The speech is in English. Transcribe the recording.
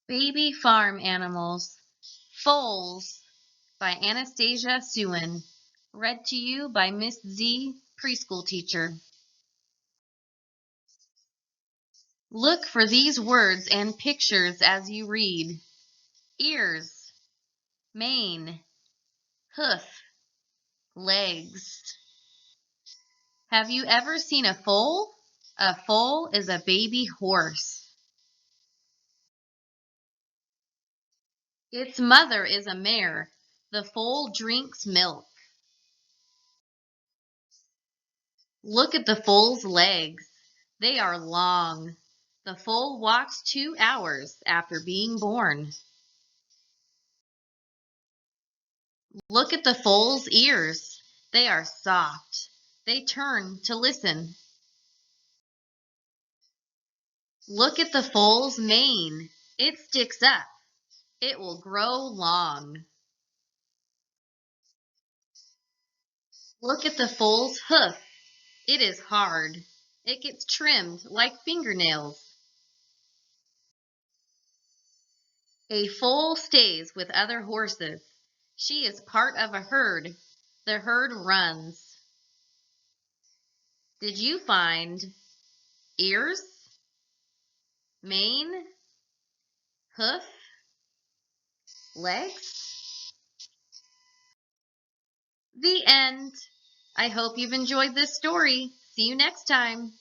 Baby Farm Animals, Foals by Anastasia Suen. Read to you by Miss Z, preschool teacher. Look for these words and pictures as you read. Ears, mane, hoof, legs. Have you ever seen a foal? A foal is a baby horse. Its mother is a mare. The foal drinks milk. Look at the foal's legs. They are long. The foal walks 2 hours after being born. Look at the foal's ears. They are soft. They turn to listen. Look at the foal's mane. It sticks up. It will grow long. Look at the foal's hoof. It is hard. It gets trimmed like fingernails. A foal stays with other horses. She is part of a herd. The herd runs. Did you find ears, mane, hoof, legs? The end. I hope you've enjoyed this story. See you next time.